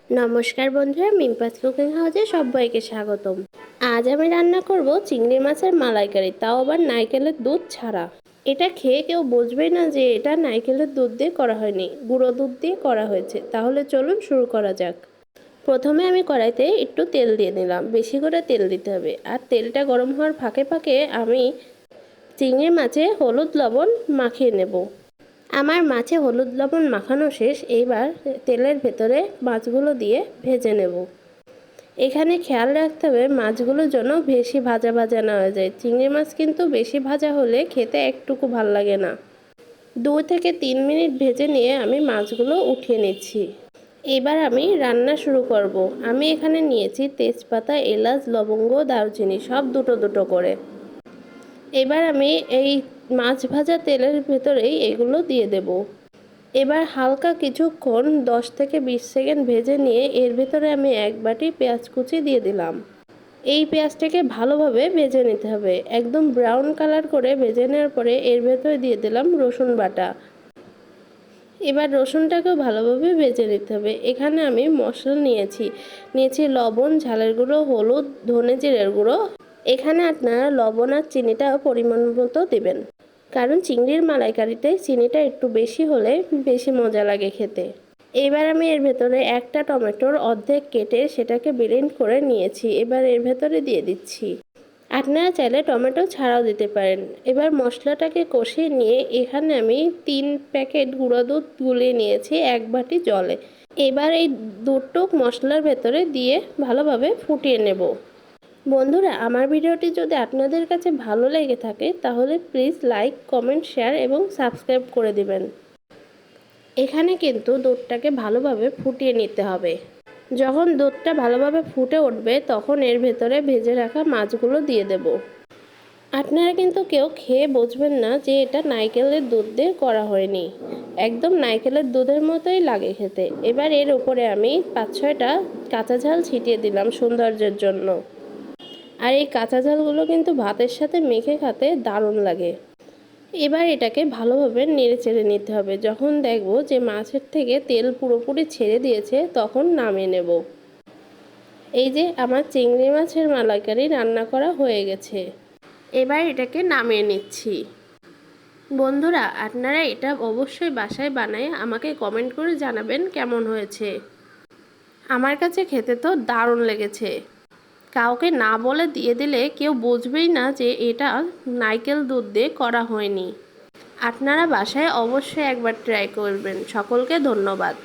নমস্কার বন্ধুরা, মিম্পাস কুকিং হাউসে সবাইকে স্বাগতম। আজ আমি রান্না করব চিংড়ি মাছের মালাইকারি, তাও আবার নারকেলের দুধ ছাড়া। এটা খেয়ে কেউ বুঝবেই না যে এটা নারকেলের দুধ দিয়ে করা হয়নি, গুঁড়ো দুধ দিয়ে করা হয়েছে। তাহলে চলুন শুরু করা যাক। প্রথমে আমি কড়াইতে একটু তেল দিয়ে নিলাম, বেশি করে তেল দিতে হবে। আর তেলটা গরম হওয়ার ফাঁকে ফাঁকে আমি চিংড়ি মাছে হলুদ লবণ মাখিয়ে নেব। আমার মাছে হলুদ লবণ মাখানো শেষ। এইবার তেলের ভেতরে মাছগুলো দিয়ে ভেজে নেব। এখানে খেয়াল রাখতে হবে মাছগুলো যেন বেশি ভাজা ভাজা না হয়ে যায়। চিংড়ি মাছ কিন্তু বেশি ভাজা হলে খেতে একটুকু ভাল লাগে না। 2 থেকে 3 মিনিট ভেজে নিয়ে আমি মাছগুলো উঠিয়ে নিচ্ছি। এবার আমি রান্না শুরু করব। আমি এখানে নিয়েছি তেজপাতা, এলাচ, লবঙ্গ, দারুচিনি, সব দুটো দুটো করে। এবার আমি এই মাছ ভাজা তেলের ভেতরেই এগুলো দিয়ে দেব। এবার হালকা কিছুক্ষণ 10 থেকে 20 সেকেন্ড ভেজে নিয়ে এর ভেতরে আমি 1 বাটি পেঁয়াজ কুচি দিয়ে দিলাম। এই পেঁয়াজটাকে ভালোভাবে ভেজে নিতে হবে। একদম ব্রাউন কালার করে ভেজে নেওয়ার পরে এর ভেতরে দিয়ে দিলাম রসুন বাটা। এবার রসুনটাকেও ভালোভাবে ভেজে নিতে হবে। এখানে আমি মশলা নিয়েছি লবণ, ঝালের গুঁড়ো, হলুদ, ধনে জিরের গুঁড়ো। এখানে আপনারা লবণ আর চিনিটা পরিমাণ মতো দেবেন, কারণ চিংড়ির মালাইকারিতে চিনিটা একটু বেশি হলে বেশি মজা লাগে খেতে। এবার আমি এর ভেতরে একটা টমেটোর অর্ধেক কেটে সেটাকে ব্লেন্ড করে নিয়েছি। এবার এর ভেতরে দিয়ে দিচ্ছি। আপনারা চাইলে টমেটো ছাড়াও দিতে পারেন। এবার মশলাটাকে কষিয়ে নিয়ে এখানে আমি 3 প্যাকেট গুঁড়ো দুধ গুলিয়ে নিয়েছি 1 বাটি জলে। এবার এই দুধটুক মশলার ভেতরে দিয়ে ভালোভাবে ফুটিয়ে নেব। বন্ধুরা, আমার ভিডিওটি যদি আপনাদের কাছে ভালো লেগে থাকে তাহলে প্লিজ লাইক, কমেন্ট, শেয়ার এবং সাবস্ক্রাইব করে দিবেন। এখানে কিন্তু দুধটাকে ভালোভাবে ফুটিয়ে নিতে হবে। যখন দুধটা ভালোভাবে ফুটে উঠবে তখন এর ভেতরে ভেজে রাখা মাছগুলো দিয়ে দেব। আপনারা কিন্তু কেউ খেয়ে বুঝবেন না যে এটা নারকেলের দুধ দিয়ে করা হয়নি। একদম নারকেলের দুধের মতোই লাগে খেতে। এবার এর উপরে আমি 5-6টা কাঁচা ঝাল ছিটিয়ে দিলাম সৌন্দর্যের জন্য। আর এই কাঁচা ঝালগুলো কিন্তু ভাতের সাথে মেখে খেতে দারুণ লাগে। এবার এটাকে ভালোভাবে নেড়েচেড়ে নিতে হবে। যখন দেখব যে মাছের থেকে তেল পুরোপুরি ছেড়ে দিয়েছে তখন নামিয়ে নেব। এই যে আমার চিংড়ি মাছের মালাইকারি রান্না করা হয়ে গেছে। এবার এটাকে নামিয়ে নিচ্ছি। বন্ধুরা, আপনারা এটা অবশ্যই বাসায় বানায় আমাকে কমেন্ট করে জানাবেন কেমন হয়েছে। আমার কাছে খেতে তো দারুণ লেগেছে। কাউকে না বলে দিয়ে দিলে কেউ বুঝবেই না যে এটা নারকেল দুধ দিয়ে করা হয়নি। আপনারা বাসায় অবশ্যই একবার ট্রাই করবেন। সকলকে ধন্যবাদ।